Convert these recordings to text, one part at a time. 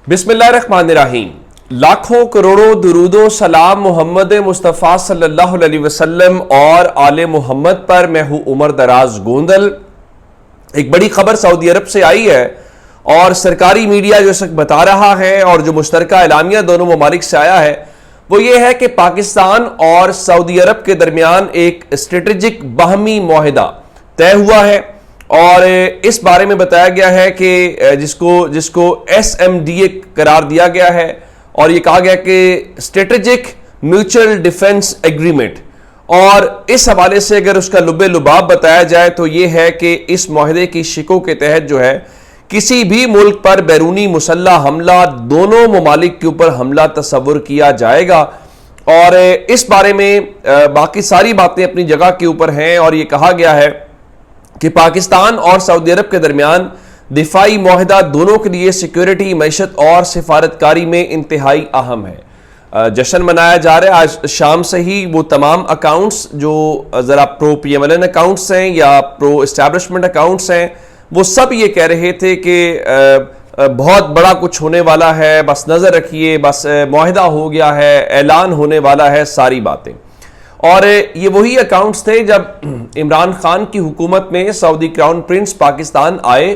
बिस्मिल्लाहिर्रहमानिर्रहीम। लाखों करोड़ों दुरूदो सलाम मोहम्मद मुस्तफ़ा सल्लल्लाहु अलैहि वसल्लम और आले मोहम्मद पर। मैं हूं उमर दराज गोंदल। एक बड़ी खबर सऊदी अरब से आई है और सरकारी मीडिया जो इस वक्त बता रहा है और जो मुश्तरका एलामिया दोनों ममालिक से आया है वो ये है कि पाकिस्तान और सऊदी अरब के दरमियान एक स्ट्रेटेजिक बाहमी मुआहिदा तय हुआ है और इस बारे में बताया गया है कि जिसको SMDA करार दिया गया है और ये कहा गया कि स्ट्रेटेजिक म्यूचुअल डिफेंस एग्रीमेंट। और इस हवाले से अगर उसका लुबे लुबाब बताया जाए तो ये है कि इस मुआहिदे की शिकों के तहत जो है किसी भी मुल्क पर बैरूनी मुसल्लह हमला दोनों ममालिक के ऊपर हमला तस्वुर किया जाएगा। और इस बारे में बाकी सारी बातें अपनी जगह के ऊपर हैं और ये कहा गया है कि पाकिस्तान और सऊदी अरब के दरमियान दिफाई मुआहिदा दोनों के लिए सिक्योरिटी, मैशत और सिफारतकारी में इंतहाई अहम है। जश्न मनाया जा रहा है। आज शाम से ही वो तमाम अकाउंट्स जो ज़रा प्रो PMLN अकाउंट्स हैं या प्रो इस्टेब्लिशमेंट अकाउंट्स हैं वो सब ये कह रहे थे कि बहुत बड़ा कुछ होने वाला है, बस नज़र रखिए, बस मुआहिदा हो गया है, ऐलान होने वाला है, सारी बातें। और ये वही अकाउंट्स थे जब इमरान खान की हुकूमत में सऊदी क्राउन प्रिंस पाकिस्तान आए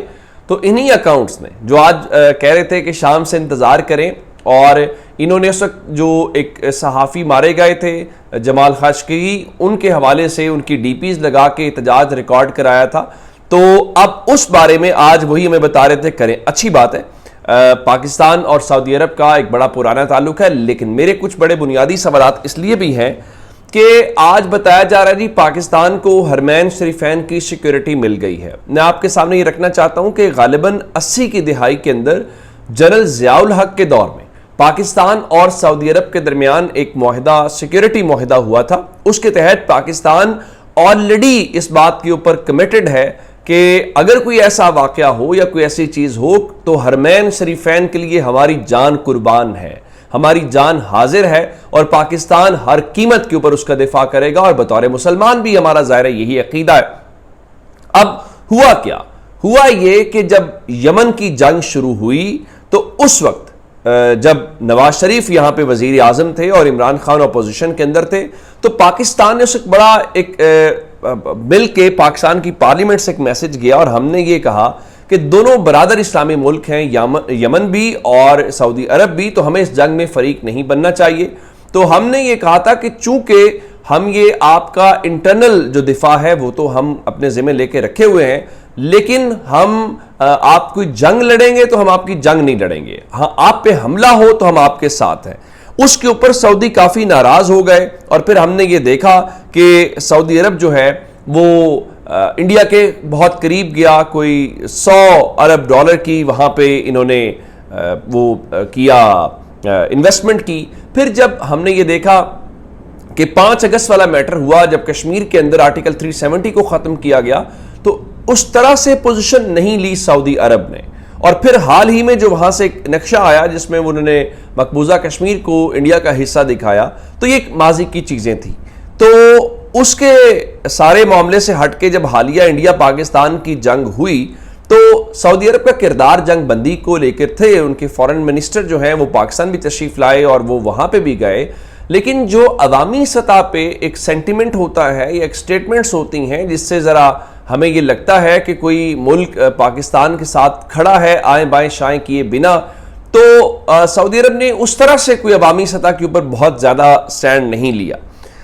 तो इन्हीं अकाउंट्स ने जो आज कह रहे थे कि शाम से इंतज़ार करें। और इन्होंने उस वक्त जो एक सहाफ़ी मारे गए थे जमाल खाशकी, उनके हवाले से उनकी DPs लगा के एहतजाज रिकॉर्ड कराया था। तो अब उस बारे में आज वही हमें बता रहे थे करें। अच्छी बात है, पाकिस्तान और सऊदी अरब का एक बड़ा पुराना ताल्लुक है, लेकिन मेरे कुछ बड़े बुनियादी सवालात इसलिए भी हैं कि आज बताया जा रहा है जी पाकिस्तान को हरमैन शरीफैन की सिक्योरिटी मिल गई है। मैं आपके सामने ये रखना चाहता हूं कि गालिबन 80 की दिहाई के अंदर जनरल ज़ियाउल हक के दौर में पाकिस्तान और सऊदी अरब के दरमियान एक मुआहिदा, सिक्योरिटी मुआहिदा हुआ था। उसके तहत पाकिस्तान ऑलरेडी इस बात के ऊपर कमिटेड है कि अगर कोई ऐसा वाकया हो या कोई ऐसी चीज हो तो हरमैन शरीफैन के लिए हमारी जान कुर्बान है, हमारी जान हाजिर है और पाकिस्तान हर कीमत के ऊपर उसका दिफा करेगा। और बतौर मुसलमान भी हमारा ज़ाहिर यही अकीदा है। अब हुआ क्या? हुआ ये कि जब यमन की जंग शुरू हुई तो उस वक्त जब नवाज शरीफ यहां पे वजीर आजम थे और इमरान खान अपोजिशन के अंदर थे तो पाकिस्तान ने उस बड़ा एक मिल के पाकिस्तान की पार्लियामेंट से एक मैसेज गया और हमने ये कहा कि दोनों बरादर इस्लामी मुल्क हैं, यमन भी और सऊदी अरब भी, तो हमें इस जंग में फरीक नहीं बनना चाहिए। तो हमने ये कहा था कि चूंकि हम ये आपका इंटरनल जो दिफा है वो तो हम अपने जिम्मे लेके रखे हुए हैं, लेकिन हम आप कोई जंग लड़ेंगे तो हम आपकी जंग नहीं लड़ेंगे, हाँ आप पे हमला हो तो हम आपके साथ हैं। उसके ऊपर सऊदी काफी नाराज हो गए और फिर हमने ये देखा कि सऊदी अरब जो है वो इंडिया के बहुत करीब गया, कोई 100 अरब डॉलर की वहां पे इन्होंने वो किया, इन्वेस्टमेंट की। फिर जब हमने ये देखा कि 5 अगस्त वाला मैटर हुआ जब कश्मीर के अंदर आर्टिकल 370 को खत्म किया गया तो उस तरह से पोजीशन नहीं ली सऊदी अरब ने। और फिर हाल ही में जो वहां से एक नक्शा आया जिसमें उन्होंने मकबूजा कश्मीर को इंडिया का हिस्सा दिखाया, तो ये माजी की चीजें थी। तो उसके सारे मामले से हटके जब हालिया इंडिया पाकिस्तान की जंग हुई तो सऊदी अरब का किरदार जंग बंदी को लेकर थे। उनके फॉरेन मिनिस्टर जो हैं वो पाकिस्तान भी तशरीफ लाए और वो वहां पे भी गए, लेकिन जो अवामी सतह पे एक सेंटिमेंट होता है या एक स्टेटमेंट्स होती हैं जिससे ज़रा हमें ये लगता है कि कोई मुल्क पाकिस्तान के साथ खड़ा है आए बाएं शाएं किए बिना, तो सऊदी अरब ने उस तरह से कोई अवामी सतह के ऊपर बहुत ज़्यादा स्टैंड नहीं लिया।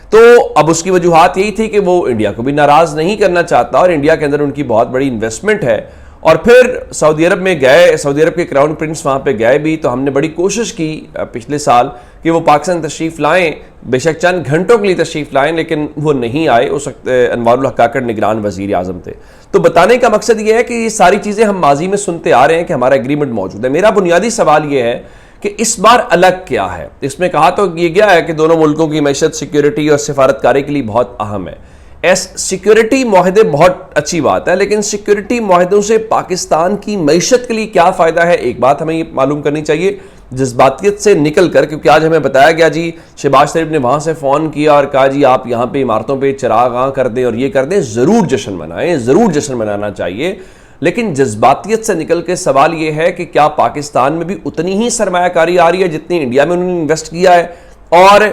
तो अब उसकी वजूहत यही थी कि वो इंडिया को भी नाराज़ नहीं करना चाहता और इंडिया के अंदर उनकी बहुत बड़ी इन्वेस्टमेंट है। और फिर सऊदी अरब में गए, सऊदी अरब के क्राउन प्रिंस वहाँ पे गए भी, तो हमने बड़ी कोशिश की पिछले साल कि वो पाकिस्तान तशरीफ़ लाएं, बेशक चंद घंटों के लिए तशरीफ़ लाएं, लेकिन वो नहीं आए। उस वक्त अनवारुल हक काकड़ निगरान वज़ीर आज़म थे। तो बताने का मकसद ये है कि ये सारी चीज़ें हम माजी में सुनते आ रहे हैं कि हमारा एग्रीमेंट मौजूद है। मेरा बुनियादी सवाल ये है कि इस बार अलग क्या है? इसमें कहा तो ये गया है कि दोनों मुल्कों की मैशत, सिक्योरिटी और सिफारतकारी के लिए बहुत अहम है। सिक्योरिटी मुआहदे बहुत अच्छी बात है, लेकिन सिक्योरिटी मुआहदों से पाकिस्तान की मैशत के लिए क्या फ़ायदा है? एक बात हमें ये मालूम करनी चाहिए जज्बातियत से निकल कर, क्योंकि आज हमें बताया गया जी शहबाज शरीफ ने वहाँ से फ़ोन किया और कहा जी आप यहाँ पे इमारतों पे चिराग कर दें और ये कर दें, ज़रूर जश्न मनाएं, ज़रूर जश्न मनाना चाहिए, लेकिन जज्बातियत से निकल के सवाल यह है कि क्या पाकिस्तान में भी उतनी ही सरमायाकारी आ रही है जितनी इंडिया में उन्होंने इन्वेस्ट किया है, और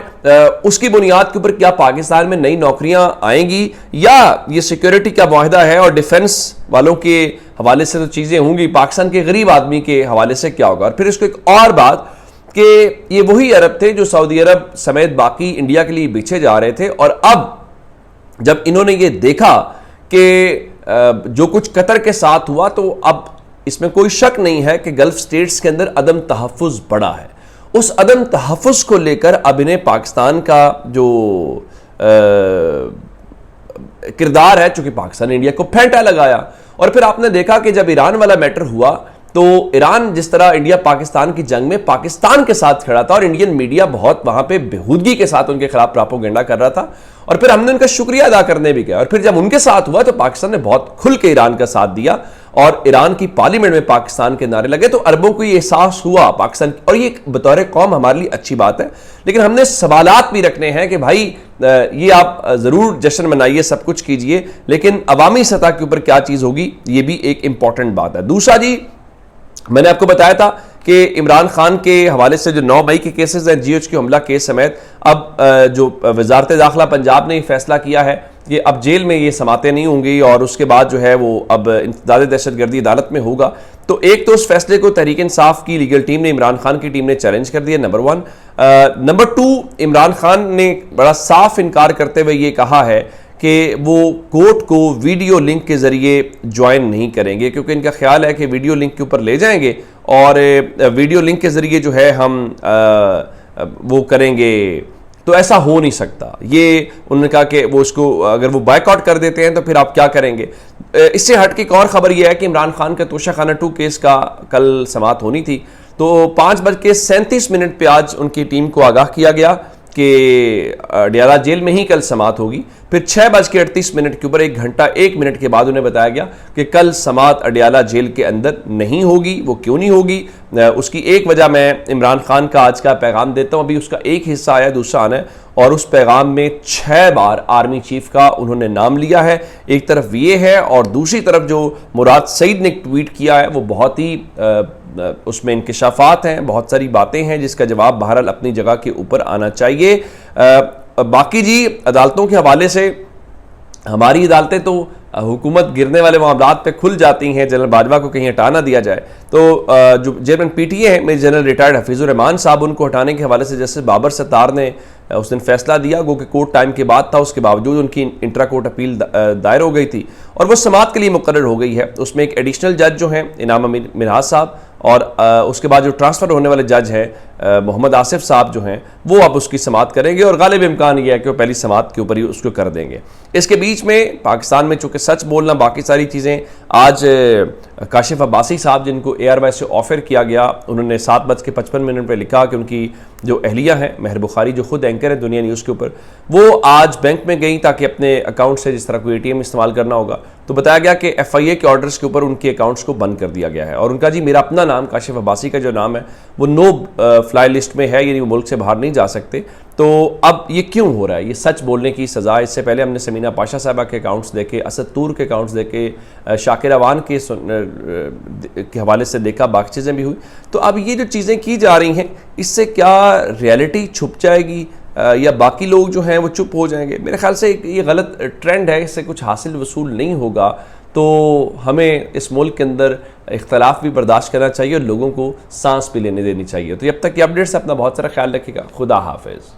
उसकी बुनियाद के ऊपर क्या पाकिस्तान में नई नौकरियां आएंगी, या ये सिक्योरिटी का मुआहदा है और डिफेंस वालों के हवाले से तो चीजें होंगी, पाकिस्तान के गरीब आदमी के हवाले से क्या होगा। और फिर इसको एक और बात कि ये वही अरब थे जो सऊदी अरब समेत बाकी इंडिया के लिए बिछे जा रहे थे, और अब जब इन्होंने ये देखा कि जो कुछ कतर के साथ हुआ, तो अब इसमें कोई शक नहीं है कि गल्फ स्टेट्स के अंदर अदम तहफ़्फ़ुज़ बड़ा है। उस अदम तहफ़्फ़ुज़ को लेकर अब इन्हें पाकिस्तान का जो किरदार है, चूंकि पाकिस्तान ने इंडिया को फेंटा लगाया। और फिर आपने देखा कि जब ईरान वाला मैटर हुआ तो ईरान जिस तरह इंडिया पाकिस्तान की जंग में पाकिस्तान के साथ खड़ा था और इंडियन मीडिया बहुत वहां पे बेहूदगी के साथ उनके खिलाफ प्रोपेगेंडा कर रहा था, और फिर हमने उनका शुक्रिया अदा करने भी गया। और फिर जब उनके साथ हुआ तो पाकिस्तान ने बहुत खुल के ईरान का साथ दिया और ईरान की पार्लियामेंट में पाकिस्तान के नारे लगे। तो अरबों को ये एहसास हुआ पाकिस्तान, और ये बतौर कौम हमारे लिए अच्छी बात है, लेकिन हमने सवालात भी रखने हैं कि भाई ये आप जरूर जश्न मनाइए, सब कुछ कीजिए, लेकिन अवामी सतह के ऊपर क्या चीज होगी ये भी एक इंपॉर्टेंट बात है। दूसरा जी, मैंने आपको बताया था कि इमरान खान के हवाले से जो 9 मई के केसेस हैं, GHQ हमला केस समेत, अब जो वजारत दाखिला पंजाब ने फैसला किया है कि अब जेल में ये समातें नहीं होंगी और उसके बाद जो है वो अब इंसदाद दहशतगर्दी अदालत में होगा। तो एक तो उस फैसले को तहरीक इंसाफ की लीगल टीम ने, इमरान खान की टीम ने चैलेंज कर दिया, नंबर 1। नंबर 2, इमरान खान ने बड़ा साफ इनकार करते हुए ये कहा है कि वो कोर्ट को वीडियो लिंक के जरिए ज्वाइन नहीं करेंगे, क्योंकि इनका ख्याल है कि वीडियो लिंक के ऊपर ले जाएंगे और वीडियो लिंक के जरिए जो है हम वो करेंगे, तो ऐसा हो नहीं सकता। ये उन्होंने कहा कि वो उसको अगर वो बायकॉट कर देते हैं तो फिर आप क्या करेंगे। इससे हट के एक और खबर यह है कि इमरान खान का तोशाखाना 2 केस का कल समाअत होनी थी, तो 5:37 पे आज उनकी टीम को आगाह किया गया कि अडियाला जेल में ही कल समाअत होगी। फिर 6:38 के ऊपर 1 घंटा 1 मिनट के बाद उन्हें बताया गया कि कल समाअत अडियाला जेल के अंदर नहीं होगी। वो क्यों नहीं होगी, उसकी एक वजह मैं इमरान खान का आज का पैगाम देता हूं। अभी उसका एक हिस्सा आया, दूसरा आना है, और उस पैगाम में 6 बार आर्मी चीफ का उन्होंने नाम लिया है। एक तरफ ये है और दूसरी तरफ जो मुराद सईद ने ट्वीट किया है वो बहुत ही उसमें इंकिशाफात हैं, बहुत सारी बातें हैं जिसका जवाब बहरहाल अपनी जगह के ऊपर आना चाहिए। बाकी जी, अदालतों के हवाले से हमारी अदालतें तो हुकूमत गिरने वाले मामलात पे खुल जाती हैं, जनरल बाजवा को कहीं हटा ना दिया जाए। तो जो चेयरमैन PTA हैं major general retired Hafizur Rahman साहब, उनको हटाने के हवाले से जस्टिस बाबर सत्तार ने उस दिन फैसला दिया, गो कि कोर्ट टाइम के बाद था, उसके बावजूद उनकी इंट्रा कोर्ट अपील दायर हो गई थी और वो समाअत के लिए मुकर्रर हो गई है। उसमें एक एडिशनल जज जो हैं इनाम मिनहाज साहब, और उसके बाद जो ट्रांसफ़र होने वाले जज हैं मोहम्मद आसिफ साहब जो हैं, वो अब उसकी समाअत करेंगे और गालिब इम्कान ये है कि वो पहली समाअत के ऊपर ही उसको कर देंगे। इसके बीच में पाकिस्तान में चूँकि सच बोलना बाकी सारी चीज़ें, आज काशिफ अब्बासी साहब जिनको ARY से ऑफर किया गया, उन्होंने 7:55 पर लिखा कि उनकी जो अहलिया हैं महर बुखारी, जो खुद एंकर है दुनिया न्यूज़ के ऊपर, वो आज बैंक में गई ताकि अपने अकाउंट से जिस तरह कोई ATM इस्तेमाल करना होगा, तो बताया गया कि FIA के ऑर्डर्स के ऊपर उनके अकाउंट्स को बंद कर दिया गया है। और उनका जी मेरा अपना नाम, काशिफ अब्बासी का जो नाम है वो नो फ्लाई लिस्ट में है, यानी वो मुल्क से बाहर नहीं जा सकते। तो अब ये क्यों हो रहा है, ये सच बोलने की सज़ा। इससे पहले हमने समीना पाशा साहबा के अकाउंट्स देखे, असद तूर के अकाउंट्स देखे, शाकिर अवान के हवाले से देखा, बाकी चीज़ें भी हुई। तो अब ये जो चीज़ें की जा रही हैं, इससे क्या रियलिटी छुप जाएगी या बाकी लोग जो हैं वो चुप हो जाएंगे? मेरे ख्याल से ये गलत ट्रेंड है, इससे कुछ हासिल वसूल नहीं होगा। तो हमें इस मुल्क के अंदर इख्तलाफ भी बर्दाश्त करना चाहिए और लोगों को सांस भी लेने देनी चाहिए। तो अब तक की अपडेट्स अपना बहुत सारा ख्याल रखिएगा। खुदा हाफिज़।